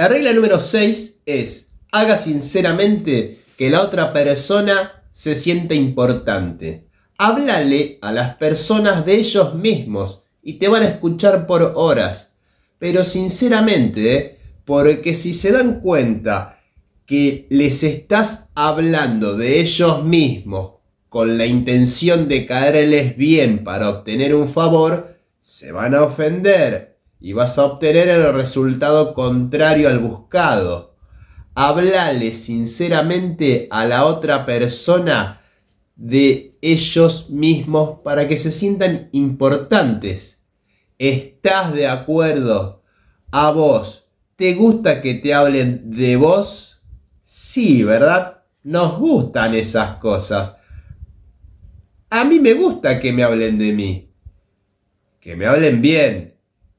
La regla número 6 es: haga sinceramente que la otra persona se sienta importante. Háblale a las personas de ellos mismos y te van a escuchar por horas. Pero sinceramente, porque si se dan cuenta que les estás hablando de ellos mismos con la intención de caerles bien para obtener un favor, se van a ofender y vas a obtener el resultado contrario al buscado. Háblale sinceramente a la otra persona de ellos mismos para que se sientan importantes. ¿Estás de acuerdo? ¿A vos te gusta que te hablen de vos? Sí, ¿verdad? Nos gustan esas cosas. A mí me gusta que me hablen de mí. Que me hablen bien,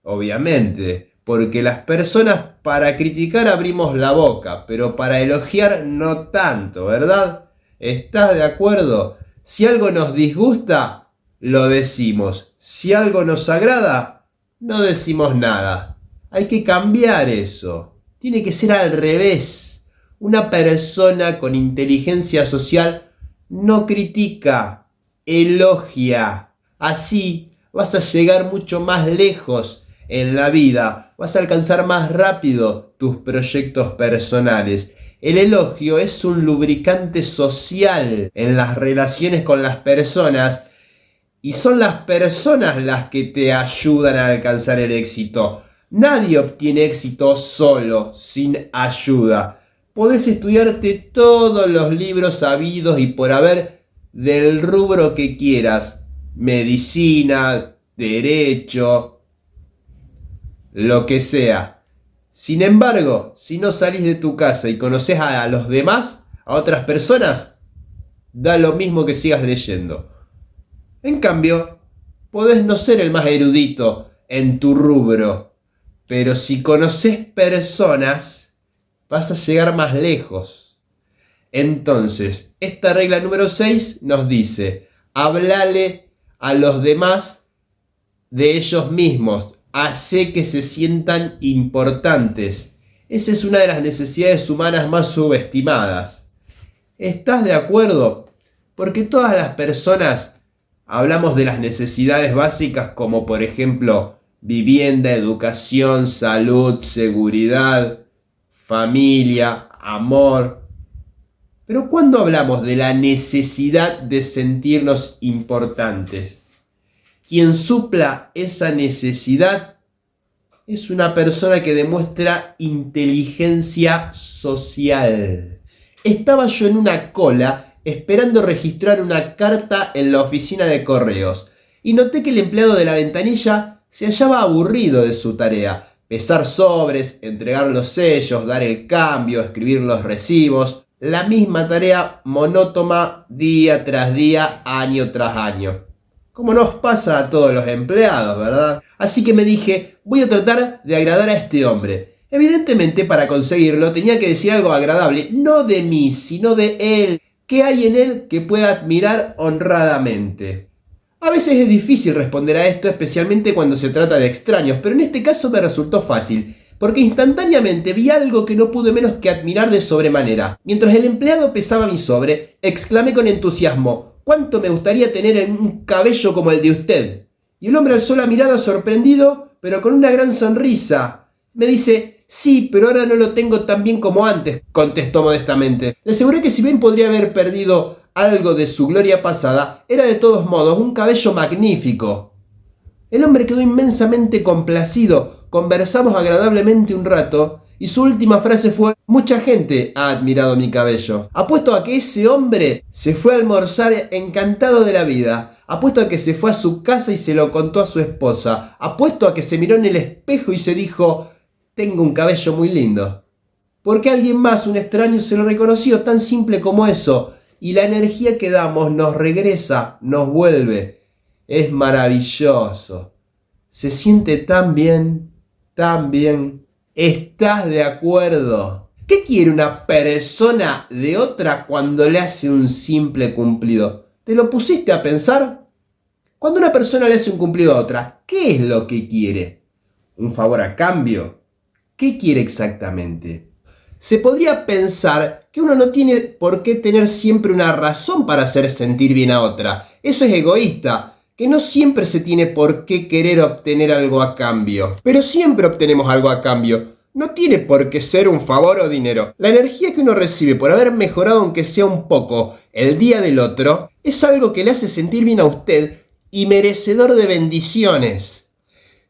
obviamente, porque las personas para criticar abrimos la boca, pero para elogiar no tanto, ¿verdad? ¿Estás de acuerdo? Si algo nos disgusta, lo decimos. Si algo nos agrada, no decimos nada. Hay que cambiar eso. Tiene que ser al revés. Una persona con inteligencia social no critica, elogia. Así vas a llegar mucho más lejos en la vida, vas a alcanzar más rápido tus proyectos personales. El elogio es un lubricante social en las relaciones con las personas y son las personas las que te ayudan a alcanzar el éxito. Nadie obtiene éxito solo, sin ayuda. Podés estudiarte todos los libros habidos y por haber del rubro que quieras. Medicina, derecho, lo que sea. Sin embargo, si no salís de tu casa y conoces a los demás, a otras personas, da lo mismo que sigas leyendo. En cambio, podés no ser el más erudito en tu rubro, pero si conoces personas, vas a llegar más lejos. Entonces, esta regla número 6 nos dice: háblale a los demás de ellos mismos, hace que se sientan importantes. Esa es una de las necesidades humanas más subestimadas. ¿Estás de acuerdo? Porque todas las personas hablamos de las necesidades básicas como por ejemplo vivienda, educación, salud, seguridad, familia, amor. Pero ¿cuándo hablamos de la necesidad de sentirnos importantes? Quien supla esa necesidad es una persona que demuestra inteligencia social. Estaba yo en una cola esperando registrar una carta en la oficina de correos y noté que el empleado de la ventanilla se hallaba aburrido de su tarea. Pesar sobres, entregar los sellos, dar el cambio, escribir los recibos. La misma tarea monótona día tras día, año tras año. Como nos pasa a todos los empleados, ¿verdad? Así que me dije, voy a tratar de agradar a este hombre. Evidentemente, para conseguirlo tenía que decir algo agradable, no de mí, sino de él. ¿Qué hay en él que pueda admirar honradamente? A veces es difícil responder a esto, especialmente cuando se trata de extraños, pero en este caso me resultó fácil, porque instantáneamente vi algo que no pude menos que admirar de sobremanera. Mientras el empleado pesaba mi sobre, exclamé con entusiasmo: «¿Cuánto me gustaría tener un cabello como el de usted?». Y el hombre alzó la mirada sorprendido, pero con una gran sonrisa. Me dice: «Sí, pero ahora no lo tengo tan bien como antes», contestó modestamente. Le aseguré que si bien podría haber perdido algo de su gloria pasada, era de todos modos un cabello magnífico. El hombre quedó inmensamente complacido, conversamos agradablemente un rato y su última frase fue: «Mucha gente ha admirado mi cabello. Apuesto a que ese hombre se fue a almorzar encantado de la vida. Apuesto a que se fue a su casa y se lo contó a su esposa. Apuesto a que se miró en el espejo y se dijo: tengo un cabello muy lindo». Porque alguien más, un extraño, se lo reconoció, tan simple como eso. Y la energía que damos nos regresa, nos vuelve. Es maravilloso. Se siente tan bien, tan bien. ¿Estás de acuerdo? ¿Qué quiere una persona de otra cuando le hace un simple cumplido? ¿Te lo pusiste a pensar? Cuando una persona le hace un cumplido a otra, ¿qué es lo que quiere? ¿Un favor a cambio? ¿Qué quiere exactamente? Se podría pensar que uno no tiene por qué tener siempre una razón para hacer sentir bien a otra. Eso es egoísta, que no siempre se tiene por qué querer obtener algo a cambio. Pero siempre obtenemos algo a cambio. No tiene por qué ser un favor o dinero. La energía que uno recibe por haber mejorado aunque sea un poco el día del otro es algo que le hace sentir bien a usted y merecedor de bendiciones.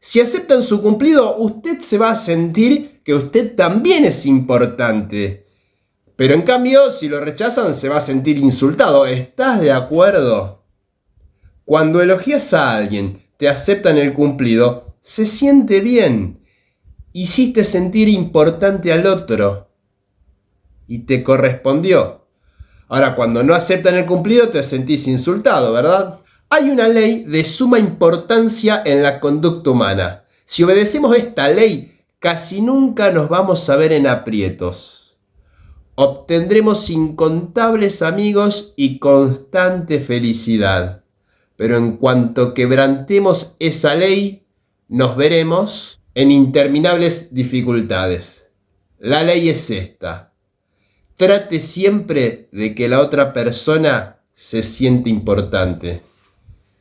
Si aceptan su cumplido, usted se va a sentir que usted también es importante. Pero en cambio, si lo rechazan, se va a sentir insultado. ¿Estás de acuerdo? Cuando elogias a alguien, te aceptan el cumplido, se siente bien. Hiciste sentir importante al otro. Y te correspondió. Ahora, cuando no aceptan el cumplido, te sentís insultado, ¿verdad? Hay una ley de suma importancia en la conducta humana. Si obedecemos esta ley, casi nunca nos vamos a ver en aprietos. Obtendremos incontables amigos y constante felicidad. Pero en cuanto quebrantemos esa ley, nos veremos en interminables dificultades. La ley es esta. Trate siempre de que la otra persona se siente importante.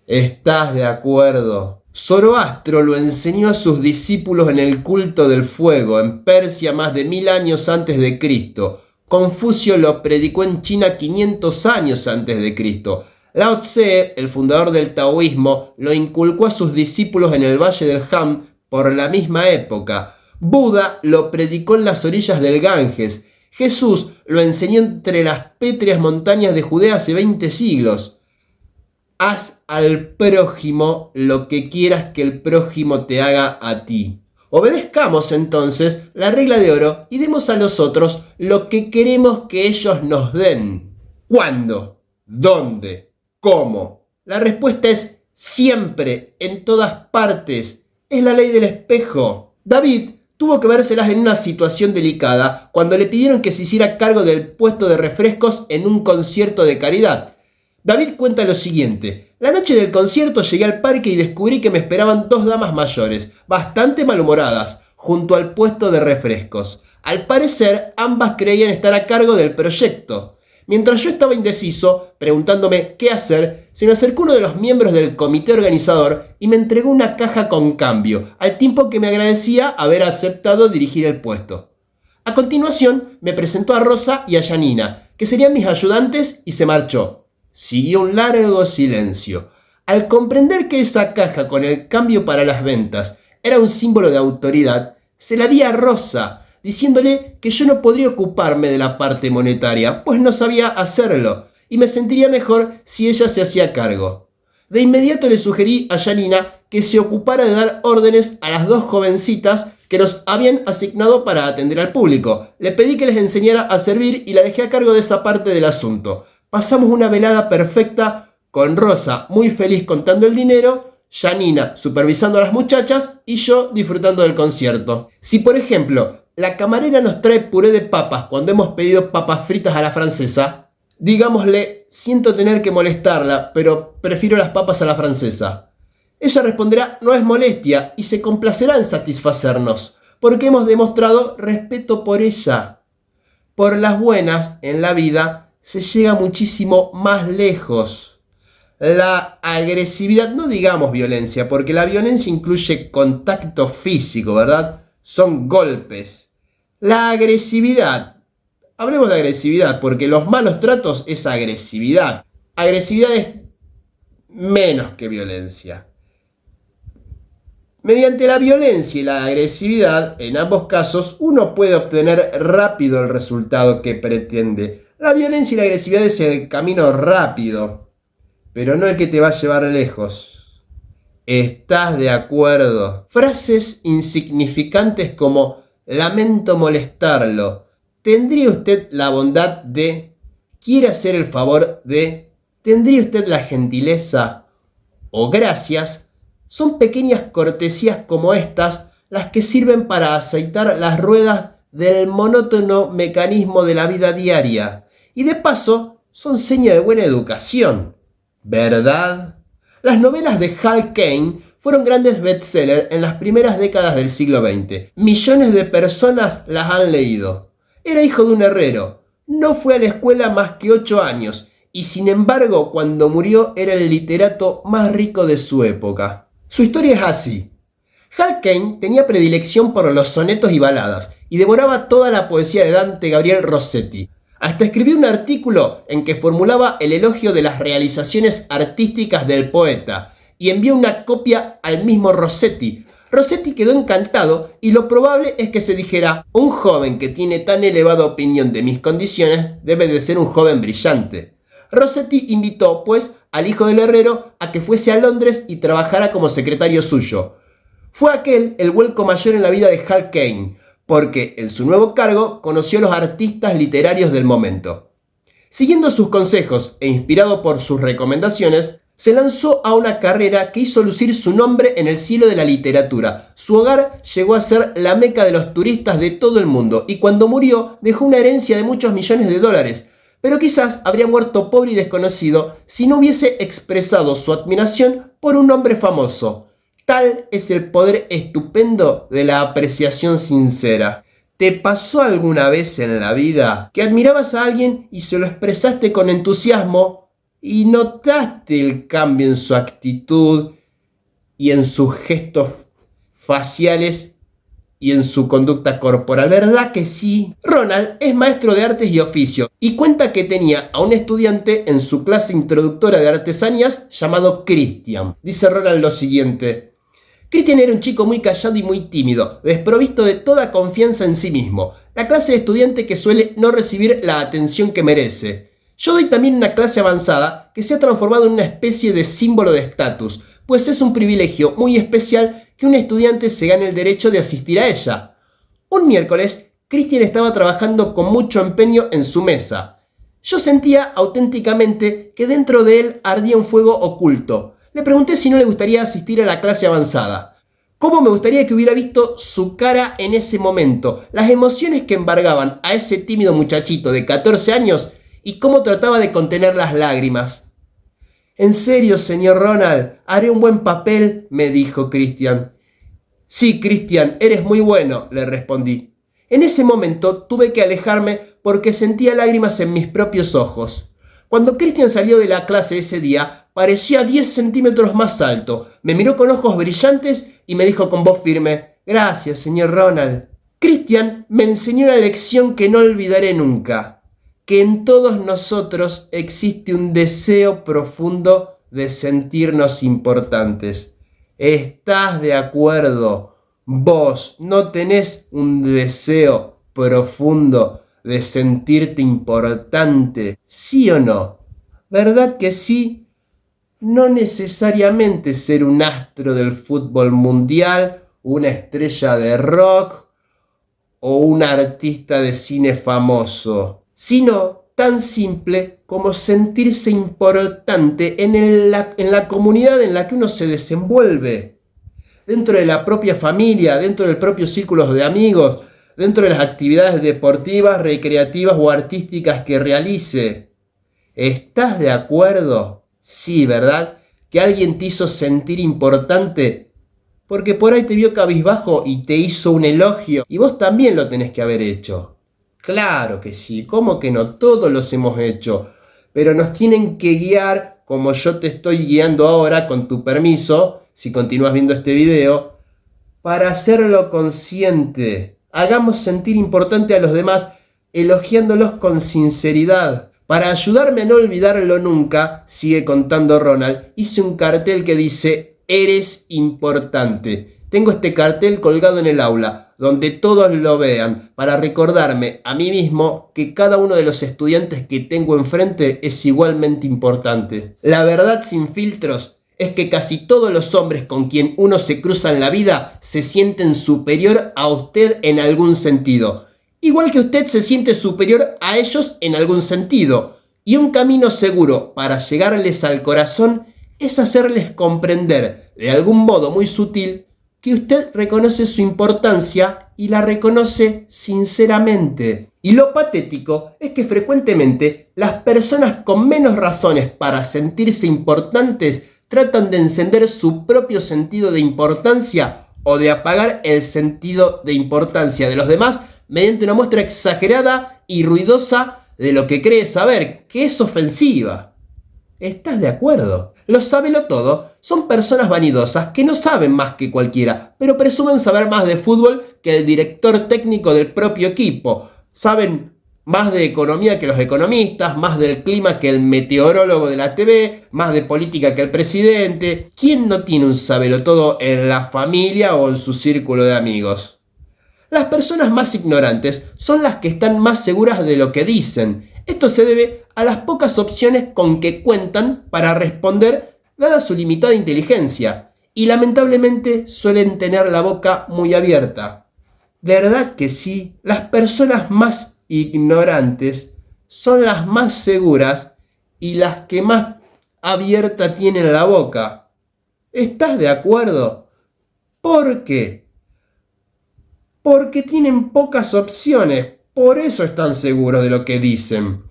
¿Estás de acuerdo? Zoroastro lo enseñó a sus discípulos en el culto del fuego, en Persia más de 1000 años antes de Cristo. Confucio lo predicó en China 500 años antes de Cristo. Lao Tse, el fundador del taoísmo, lo inculcó a sus discípulos en el Valle del Han por la misma época. Buda lo predicó en las orillas del Ganges. Jesús lo enseñó entre las pétreas montañas de Judea hace 20 siglos. Haz al prójimo lo que quieras que el prójimo te haga a ti. Obedezcamos entonces la regla de oro y demos a los otros lo que queremos que ellos nos den. ¿Cuándo? ¿Dónde? ¿Cómo? La respuesta es siempre, en todas partes. Es la ley del espejo. David tuvo que vérselas en una situación delicada cuando le pidieron que se hiciera cargo del puesto de refrescos en un concierto de caridad. David cuenta lo siguiente: la noche del concierto llegué al parque y descubrí que me esperaban 2 damas mayores, bastante malhumoradas, junto al puesto de refrescos. Al parecer, ambas creían estar a cargo del proyecto. Mientras yo estaba indeciso, preguntándome qué hacer, se me acercó uno de los miembros del comité organizador y me entregó una caja con cambio, al tiempo que me agradecía haber aceptado dirigir el puesto. A continuación, me presentó a Rosa y a Janina, que serían mis ayudantes, y se marchó. Siguió un largo silencio. Al comprender que esa caja con el cambio para las ventas era un símbolo de autoridad, se la di a Rosa, diciéndole que yo no podría ocuparme de la parte monetaria, pues no sabía hacerlo, y me sentiría mejor si ella se hacía cargo. De inmediato le sugerí a Janina que se ocupara de dar órdenes a las 2 jovencitas que nos habían asignado para atender al público. Le pedí que les enseñara a servir y la dejé a cargo de esa parte del asunto. Pasamos una velada perfecta con Rosa muy feliz contando el dinero, Janina supervisando a las muchachas y yo disfrutando del concierto. Si por ejemplo la camarera nos trae puré de papas cuando hemos pedido papas fritas a la francesa, digámosle: siento tener que molestarla, pero prefiero las papas a la francesa. Ella responderá: no es molestia, y se complacerá en satisfacernos, porque hemos demostrado respeto por ella. Por las buenas en la vida se llega muchísimo más lejos. La agresividad, no digamos violencia, porque la violencia incluye contacto físico, ¿verdad? Son golpes. La agresividad, hablemos de agresividad, porque los malos tratos es agresividad. Agresividad es menos que violencia. Mediante la violencia y la agresividad, en ambos casos, uno puede obtener rápido el resultado que pretende. La violencia y la agresividad es el camino rápido, pero no el que te va a llevar lejos. ¿Estás de acuerdo? Frases insignificantes como: lamento molestarlo, ¿tendría usted la bondad de? ¿Quiere hacer el favor de? ¿Tendría usted la gentileza? O gracias. Son pequeñas cortesías como estas las que sirven para aceitar las ruedas del monótono mecanismo de la vida diaria. Y de paso, son seña de buena educación, ¿verdad? Las novelas de Hal Caine fueron grandes bestsellers en las primeras décadas del siglo XX. Millones de personas las han leído. Era hijo de un herrero. No fue a la escuela más que 8 años y sin embargo cuando murió era el literato más rico de su época. Su historia es así. Hal Caine tenía predilección por los sonetos y baladas y devoraba toda la poesía de Dante Gabriel Rossetti. Hasta escribió un artículo en que formulaba el elogio de las realizaciones artísticas del poeta y envió una copia al mismo Rossetti. Rossetti quedó encantado y lo probable es que se dijera: un joven que tiene tan elevada opinión de mis condiciones debe de ser un joven brillante. Rossetti invitó, pues, al hijo del herrero a que fuese a Londres y trabajara como secretario suyo. Fue aquel el vuelco mayor en la vida de Hal Caine, porque en su nuevo cargo conoció a los artistas literarios del momento. Siguiendo sus consejos e inspirado por sus recomendaciones, se lanzó a una carrera que hizo lucir su nombre en el cielo de la literatura. Su hogar llegó a ser la meca de los turistas de todo el mundo y cuando murió dejó una herencia de muchos millones de dólares. Pero quizás habría muerto pobre y desconocido si no hubiese expresado su admiración por un hombre famoso. Tal es el poder estupendo de la apreciación sincera. ¿Te pasó alguna vez en la vida que admirabas a alguien y se lo expresaste con entusiasmo y notaste el cambio en su actitud y en sus gestos faciales y en su conducta corporal? ¿Verdad que sí? Ronald es maestro de artes y oficio y cuenta que tenía a un estudiante en su clase introductora de artesanías llamado Christian. Dice Ronald lo siguiente: Christian era un chico muy callado y muy tímido, desprovisto de toda confianza en sí mismo, la clase de estudiante que suele no recibir la atención que merece. Yo doy también una clase avanzada que se ha transformado en una especie de símbolo de estatus, pues es un privilegio muy especial que un estudiante se gane el derecho de asistir a ella. Un miércoles, Christian estaba trabajando con mucho empeño en su mesa. Yo sentía auténticamente que dentro de él ardía un fuego oculto. Le pregunté si no le gustaría asistir a la clase avanzada. ¿Cómo me gustaría que hubiera visto su cara en ese momento? Las emociones que embargaban a ese tímido muchachito de 14 años y cómo trataba de contener las lágrimas. «En serio, señor Ronald, haré un buen papel», me dijo Christian. «Sí, Christian, eres muy bueno», le respondí. En ese momento tuve que alejarme porque sentía lágrimas en mis propios ojos. Cuando Christian salió de la clase ese día, parecía 10 centímetros más alto. Me miró con ojos brillantes y me dijo con voz firme: «Gracias, señor Ronald». Christian me enseñó una lección que no olvidaré nunca: que en todos nosotros existe un deseo profundo de sentirnos importantes. ¿Estás de acuerdo? ¿Vos no tenés un deseo profundo de sentirte importante? ¿Sí o no? ¿Verdad que sí? No necesariamente ser un astro del fútbol mundial, una estrella de rock o un artista de cine famoso, sino tan simple como sentirse importante en la comunidad en la que uno se desenvuelve, dentro de la propia familia, dentro del propio círculo de amigos, dentro de las actividades deportivas, recreativas o artísticas que realice. ¿Estás de acuerdo? Sí, ¿verdad? Que alguien te hizo sentir importante porque por ahí te vio cabizbajo y te hizo un elogio y vos también lo tenés que haber hecho. Claro que sí, ¿cómo que no? Todos los hemos hecho, pero nos tienen que guiar como yo te estoy guiando ahora, con tu permiso, si continúas viendo este video, para hacerlo consciente. Hagamos sentir importante a los demás, elogiándolos con sinceridad. Para ayudarme a no olvidarlo nunca, sigue contando Ronald, hice un cartel que dice: «Eres importante». Tengo este cartel colgado en el aula, donde todos lo vean, para recordarme a mí mismo que cada uno de los estudiantes que tengo enfrente es igualmente importante. La verdad sin filtros es que casi todos los hombres con quien uno se cruza en la vida se sienten superior a usted en algún sentido. Igual que usted se siente superior a ellos en algún sentido. Y un camino seguro para llegarles al corazón es hacerles comprender, de algún modo muy sutil, que usted reconoce su importancia y la reconoce sinceramente. Y lo patético es que frecuentemente las personas con menos razones para sentirse importantes tratan de encender su propio sentido de importancia o de apagar el sentido de importancia de los demás mediante una muestra exagerada y ruidosa de lo que cree saber, que es ofensiva. ¿Estás de acuerdo? Los sabelotodo son personas vanidosas que no saben más que cualquiera, pero presumen saber más de fútbol que el director técnico del propio equipo. Saben más de economía que los economistas, más del clima que el meteorólogo de la TV, más de política que el presidente. ¿Quién no tiene un sabelotodo en la familia o en su círculo de amigos? Las personas más ignorantes son las que están más seguras de lo que dicen. Esto se debe a las pocas opciones con que cuentan para responder, dada su limitada inteligencia, y lamentablemente suelen tener la boca muy abierta. ¿Verdad que sí? Las personas más ignorantes son las más seguras y las que más abierta tienen la boca. ¿Estás de acuerdo? ¿Por qué? Porque tienen pocas opciones, por eso están seguros de lo que dicen.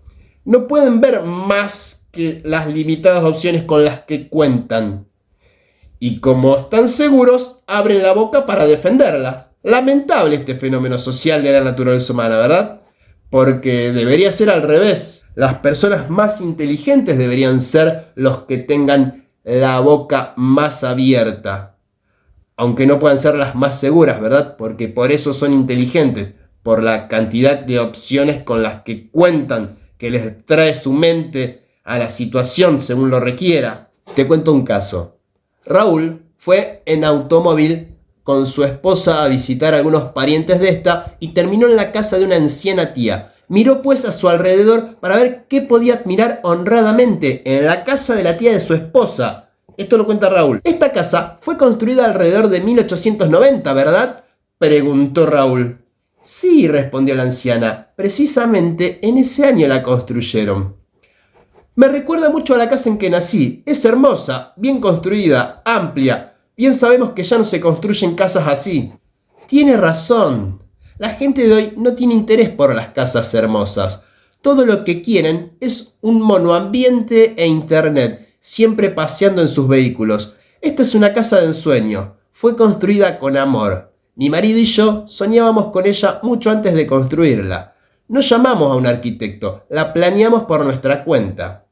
No pueden ver más que las limitadas opciones con las que cuentan. Y como están seguros, abren la boca para defenderlas. Lamentable este fenómeno social de la naturaleza humana, ¿verdad? Porque debería ser al revés. Las personas más inteligentes deberían ser los que tengan la boca más abierta. Aunque no puedan ser las más seguras, ¿verdad? Porque por eso son inteligentes, por la cantidad de opciones con las que cuentan, que les trae su mente a la situación según lo requiera. Te cuento un caso. Raúl fue en automóvil con su esposa a visitar a algunos parientes de esta y terminó en la casa de una anciana tía. Miró pues a su alrededor para ver qué podía admirar honradamente en la casa de la tía de su esposa. Esto lo cuenta Raúl. Esta casa fue construida alrededor de 1890, ¿verdad?, preguntó Raúl. Sí, respondió la anciana. Precisamente en ese año la construyeron. Me recuerda mucho a la casa en que nací. Es hermosa, bien construida, amplia. Bien sabemos que ya no se construyen casas así. Tiene razón. La gente de hoy no tiene interés por las casas hermosas. Todo lo que quieren es un monoambiente e internet, siempre paseando en sus vehículos. Esta es una casa de ensueño. Fue construida con amor. Mi marido y yo soñábamos con ella mucho antes de construirla. No llamamos a un arquitecto, la planeamos por nuestra cuenta.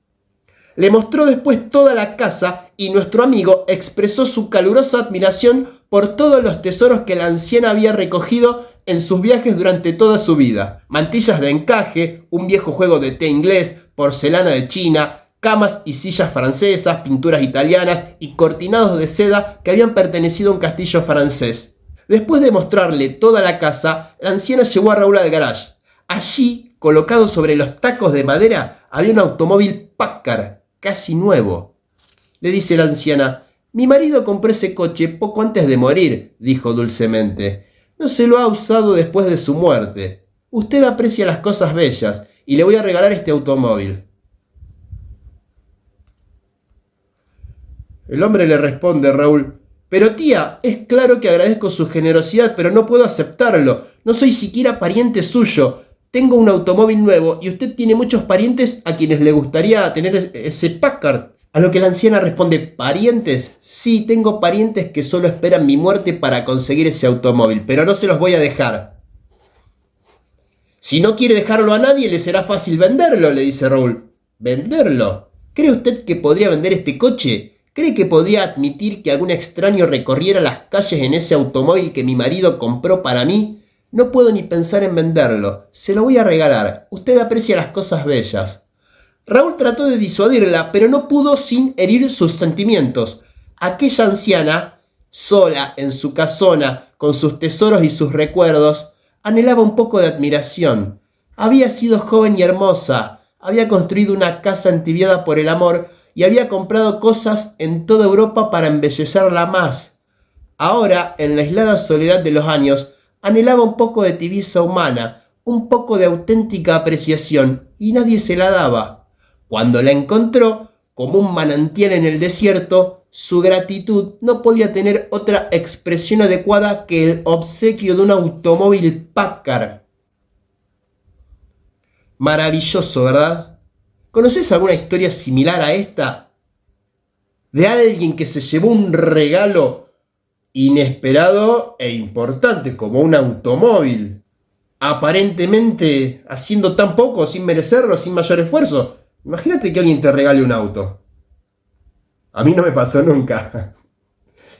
Le mostró después toda la casa y nuestro amigo expresó su calurosa admiración por todos los tesoros que la anciana había recogido en sus viajes durante toda su vida. Mantillas de encaje, un viejo juego de té inglés, porcelana de China, camas y sillas francesas, pinturas italianas y cortinados de seda que habían pertenecido a un castillo francés. Después de mostrarle toda la casa, la anciana llevó a Raúl al garage. Allí, colocado sobre los tacos de madera, había un automóvil Packard, casi nuevo. Le dice la anciana: mi marido compró ese coche poco antes de morir, dijo dulcemente. No se lo ha usado después de su muerte. Usted aprecia las cosas bellas y le voy a regalar este automóvil. El hombre le responde: Raúl, pero tía, es claro que agradezco su generosidad, pero no puedo aceptarlo. No soy siquiera pariente suyo. Tengo un automóvil nuevo y usted tiene muchos parientes a quienes le gustaría tener ese Packard. A lo que la anciana responde: ¿parientes? Sí, tengo parientes que solo esperan mi muerte para conseguir ese automóvil, pero no se los voy a dejar. Si no quiere dejarlo a nadie, le será fácil venderlo, le dice Raúl. ¿Venderlo? ¿Cree usted que podría vender este coche? ¿Cree que podría admitir que algún extraño recorriera las calles en ese automóvil que mi marido compró para mí? No puedo ni pensar en venderlo. Se lo voy a regalar. Usted aprecia las cosas bellas. Raúl trató de disuadirla, pero no pudo sin herir sus sentimientos. Aquella anciana, sola en su casona, con sus tesoros y sus recuerdos, anhelaba un poco de admiración. Había sido joven y hermosa, había construido una casa entibiada por el amor y había comprado cosas en toda Europa para embellecerla más. Ahora, en la aislada soledad de los años, anhelaba un poco de tibieza humana, un poco de auténtica apreciación, y nadie se la daba. Cuando la encontró, como un manantial en el desierto, su gratitud no podía tener otra expresión adecuada que el obsequio de un automóvil Packard. Maravilloso, ¿verdad? ¿Conoces alguna historia similar a esta? de alguien que se llevó un regalo inesperado e importante como un automóvil, aparentemente haciendo tan poco, sin merecerlo, sin mayor esfuerzo. Imagínate que alguien te regale un auto. A mí no me pasó nunca.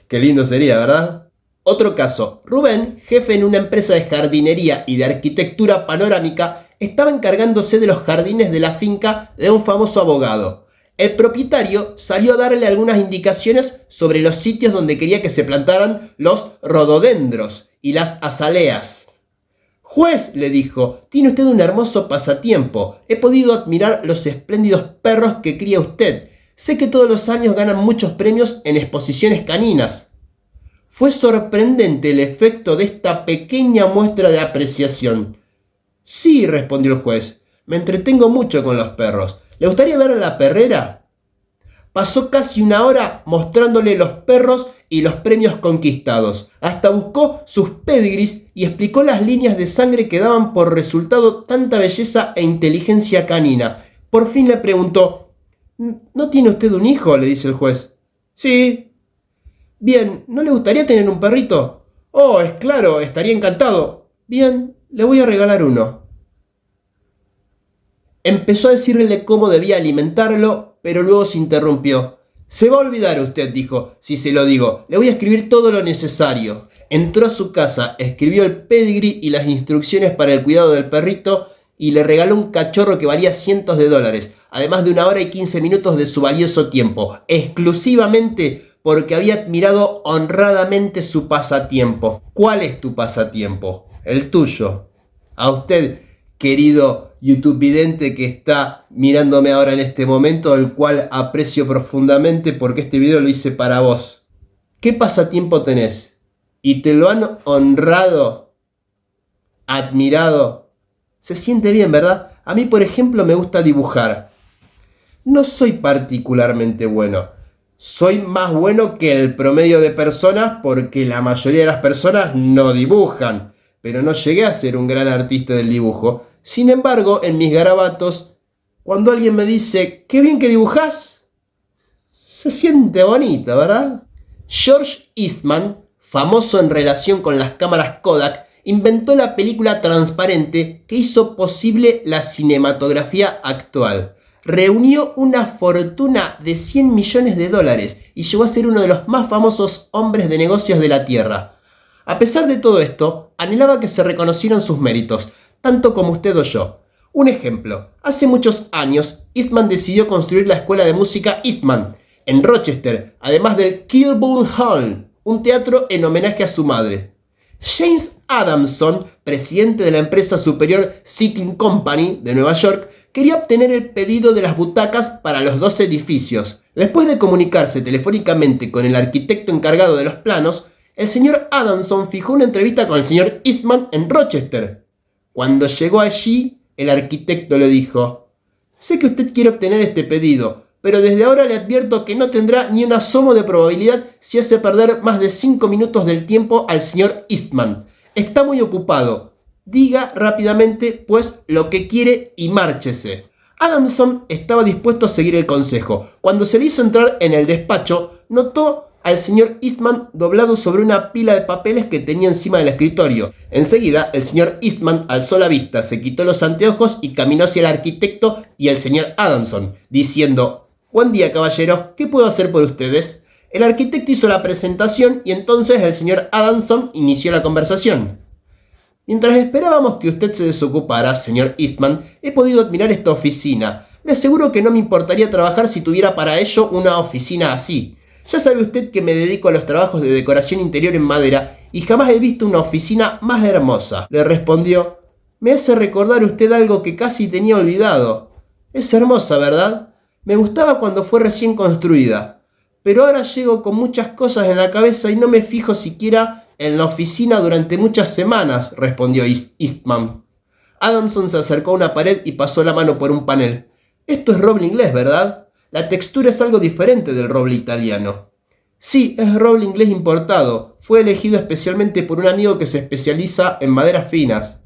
Qué lindo sería, ¿verdad? Otro caso. Rubén, jefe en una empresa de jardinería y de arquitectura panorámica, estaba encargándose de los jardines de la finca de un famoso abogado. El propietario salió a darle algunas indicaciones sobre los sitios donde quería que se plantaran los rododendros y las azaleas. «Juez», le dijo, «tiene usted un hermoso pasatiempo. He podido admirar los espléndidos perros que cría usted. Sé que todos los años ganan muchos premios en exposiciones caninas». Fue sorprendente el efecto de esta pequeña muestra de apreciación. «Sí», respondió el juez, «me entretengo mucho con los perros. ¿Le gustaría ver la perrera?». Pasó casi una hora mostrándole los perros y los premios conquistados. Hasta buscó sus pedigrees y explicó las líneas de sangre que daban por resultado tanta belleza e inteligencia canina. Por fin le preguntó: «¿No tiene usted un hijo?», le dice el juez. «Sí». «Bien, ¿no le gustaría tener un perrito?». «Oh, es claro, estaría encantado». «Bien, le voy a regalar uno». Empezó a decirle cómo debía alimentarlo, pero luego se interrumpió. «Se va a olvidar usted», dijo, «si se lo digo. Le voy a escribir todo lo necesario». Entró a su casa, escribió el pedigree y las instrucciones para el cuidado del perrito y le regaló un cachorro que valía cientos de dólares, además de 1 hora y 15 minutos de su valioso tiempo, exclusivamente porque había admirado honradamente su pasatiempo. ¿Cuál es tu pasatiempo? El tuyo. A usted, querido YouTube vidente que está mirándome ahora en este momento, el cual aprecio profundamente porque este video lo hice para vos. ¿Qué pasatiempo tenés? ¿Y te lo han honrado? ¿Admirado? Se siente bien, ¿verdad? A mí, por ejemplo, me gusta dibujar. No soy particularmente bueno. Soy más bueno que el promedio de personas porque la mayoría de las personas no dibujan. Pero no llegué a ser un gran artista del dibujo. Sin embargo, en mis garabatos, cuando alguien me dice «¡Qué bien que dibujás!», se siente bonito, ¿verdad? George Eastman, famoso en relación con las cámaras Kodak, inventó la película transparente que hizo posible la cinematografía actual. Reunió una fortuna de $100 millones y llegó a ser uno de los más famosos hombres de negocios de la Tierra. A pesar de todo esto, anhelaba que se reconocieran sus méritos, tanto como usted o yo. Un ejemplo: hace muchos años, Eastman decidió construir la escuela de música Eastman en Rochester, además del Kilburn Hall, un teatro en homenaje a su madre. James Adamson, presidente de la empresa Superior Seating Company de Nueva York, quería obtener el pedido de las butacas para los 2 edificios. Después de comunicarse telefónicamente con el arquitecto encargado de los planos, el señor Adamson fijó una entrevista con el señor Eastman en Rochester. Cuando llegó allí, el arquitecto le dijo: «Sé que usted quiere obtener este pedido, pero desde ahora le advierto que no tendrá ni un asomo de probabilidad si hace perder más de 5 minutos del tiempo al señor Eastman. Está muy ocupado. Diga rápidamente, pues, lo que quiere y márchese». Adamson estaba dispuesto a seguir el consejo. Cuando se le hizo entrar en el despacho, notó al señor Eastman doblado sobre una pila de papeles que tenía encima del escritorio. Enseguida, el señor Eastman alzó la vista, se quitó los anteojos y caminó hacia el arquitecto y el señor Adamson, diciendo: «Buen día, caballeros, ¿qué puedo hacer por ustedes?». El arquitecto hizo la presentación y entonces el señor Adamson inició la conversación. «Mientras esperábamos que usted se desocupara, señor Eastman, he podido admirar esta oficina. Le aseguro que no me importaría trabajar si tuviera para ello una oficina así. Ya sabe usted que me dedico a los trabajos de decoración interior en madera y jamás he visto una oficina más hermosa», le respondió. «Me hace recordar usted algo que casi tenía olvidado. Es hermosa, ¿verdad? Me gustaba cuando fue recién construida, pero ahora llego con muchas cosas en la cabeza y no me fijo siquiera en la oficina durante muchas semanas», respondió Eastman. Adamson se acercó a una pared y pasó la mano por un panel. «Esto es roble inglés, ¿verdad? La textura es algo diferente del roble italiano». «Sí, es roble inglés importado. Fue elegido especialmente por un amigo que se especializa en maderas finas».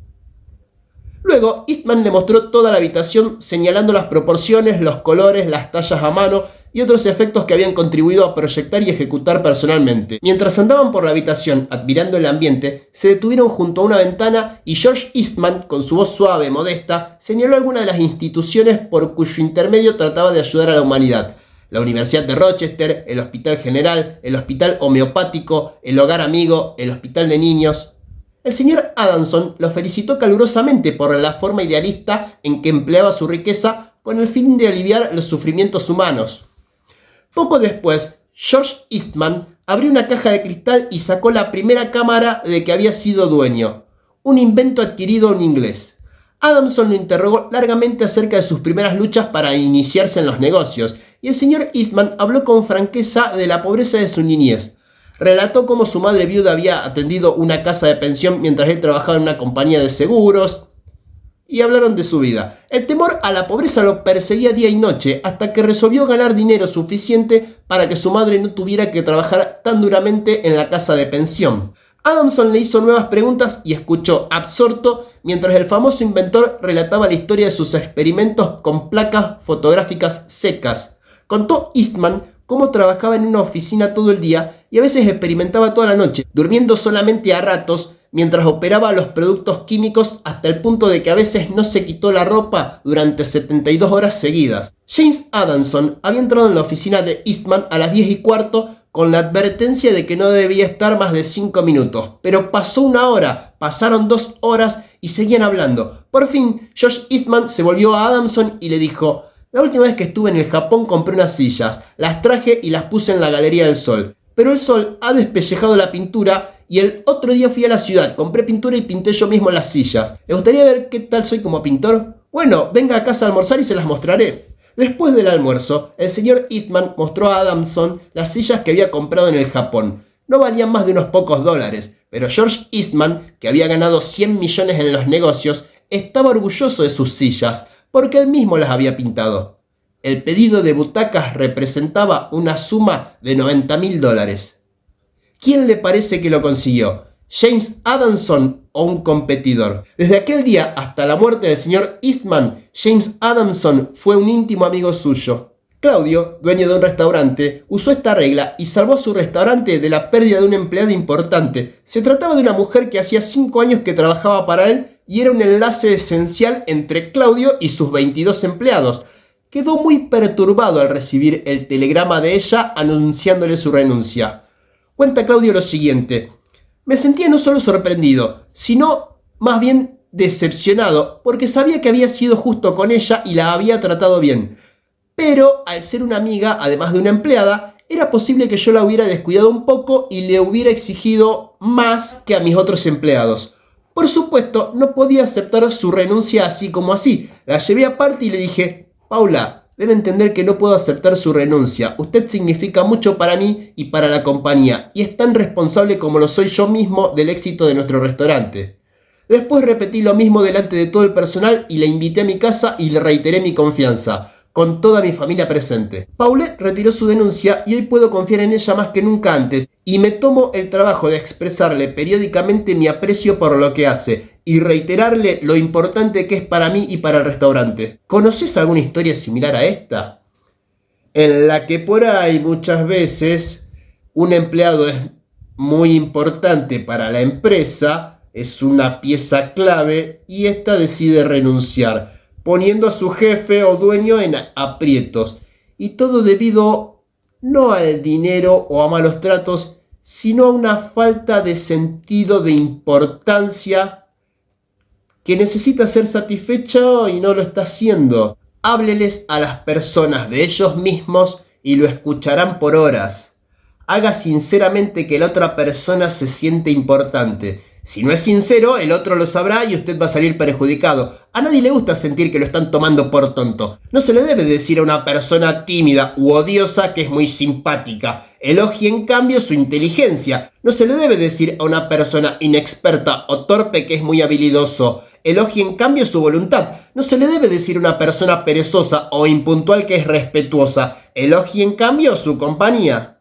Luego, Eastman le mostró toda la habitación señalando las proporciones, los colores, las tallas a mano y otros efectos que habían contribuido a proyectar y ejecutar personalmente. Mientras andaban por la habitación admirando el ambiente, se detuvieron junto a una ventana y George Eastman, con su voz suave, modesta, señaló algunas de las instituciones por cuyo intermedio trataba de ayudar a la humanidad. La Universidad de Rochester, el Hospital General, el Hospital Homeopático, el Hogar Amigo, el Hospital de Niños. El señor Adamson lo felicitó calurosamente por la forma idealista en que empleaba su riqueza con el fin de aliviar los sufrimientos humanos. Poco después, George Eastman abrió una caja de cristal y sacó la primera cámara de que había sido dueño, un invento adquirido en inglés. Adamson lo interrogó largamente acerca de sus primeras luchas para iniciarse en los negocios, y el señor Eastman habló con franqueza de la pobreza de su niñez. Relató cómo su madre viuda había atendido una casa de pensión mientras él trabajaba en una compañía de seguros, y hablaron de su vida. El temor a la pobreza lo perseguía día y noche hasta que resolvió ganar dinero suficiente para que su madre no tuviera que trabajar tan duramente en la casa de pensión. Adamson le hizo nuevas preguntas y escuchó absorto mientras el famoso inventor relataba la historia de sus experimentos con placas fotográficas secas. Contó Eastman cómo trabajaba en una oficina todo el día y a veces experimentaba toda la noche, durmiendo solamente a ratos mientras operaba los productos químicos hasta el punto de que a veces no se quitó la ropa durante 72 horas seguidas. James Adamson había entrado en la oficina de Eastman a las 10:15 con la advertencia de que no debía estar más de 5 minutos, pero pasó 1 hora, pasaron 2 horas y seguían hablando. Por fin, George Eastman se volvió a Adamson y le dijo: la última vez que estuve en el Japón compré unas sillas, las traje y las puse en la Galería del Sol. Pero el sol ha despellejado la pintura y el otro día fui a la ciudad, compré pintura y pinté yo mismo las sillas. ¿Le gustaría ver qué tal soy como pintor? Bueno, venga a casa a almorzar y se las mostraré. Después del almuerzo, el señor Eastman mostró a Adamson las sillas que había comprado en el Japón. No valían más de unos pocos dólares, pero George Eastman, que había ganado 100 millones en los negocios, estaba orgulloso de sus sillas, porque él mismo las había pintado. El pedido de butacas representaba una suma de $90.000. ¿Quién le parece que lo consiguió? ¿James Adamson o un competidor? Desde aquel día hasta la muerte del señor Eastman, James Adamson fue un íntimo amigo suyo. Claudio, dueño de un restaurante, usó esta regla y salvó a su restaurante de la pérdida de un empleado importante. Se trataba de una mujer que hacía 5 años que trabajaba para él y era un enlace esencial entre Claudio y sus 22 empleados. Quedó muy perturbado al recibir el telegrama de ella anunciándole su renuncia. Cuenta Claudio lo siguiente: me sentía no solo sorprendido, sino más bien decepcionado, porque sabía que había sido justo con ella y la había tratado bien. Pero al ser una amiga, además de una empleada, era posible que yo la hubiera descuidado un poco y le hubiera exigido más que a mis otros empleados. Por supuesto, no podía aceptar su renuncia así como así. La llevé aparte y le dije: Paula, debe entender que no puedo aceptar su renuncia. Usted significa mucho para mí y para la compañía, y es tan responsable como lo soy yo mismo del éxito de nuestro restaurante. Después repetí lo mismo delante de todo el personal y la invité a mi casa y le reiteré mi confianza, con toda mi familia presente. Paulette retiró su denuncia y hoy puedo confiar en ella más que nunca antes, y me tomo el trabajo de expresarle periódicamente mi aprecio por lo que hace y reiterarle lo importante que es para mí y para el restaurante. ¿Conoces alguna historia similar a esta? En la que por ahí muchas veces un empleado es muy importante para la empresa, es una pieza clave y ésta decide renunciar, poniendo a su jefe o dueño en aprietos. Y todo debido no al dinero o a malos tratos, sino a una falta de sentido de importancia que necesita ser satisfecho y no lo está haciendo. Hábleles a las personas de ellos mismos y lo escucharán por horas. Haga sinceramente que la otra persona se siente importante. Si no es sincero, el otro lo sabrá y usted va a salir perjudicado. A nadie le gusta sentir que lo están tomando por tonto. No se le debe decir a una persona tímida u odiosa que es muy simpática. Elogie en cambio su inteligencia. No se le debe decir a una persona inexperta o torpe que es muy habilidoso. Elogie en cambio su voluntad. No se le debe decir a una persona perezosa o impuntual que es respetuosa. Elogie en cambio su compañía.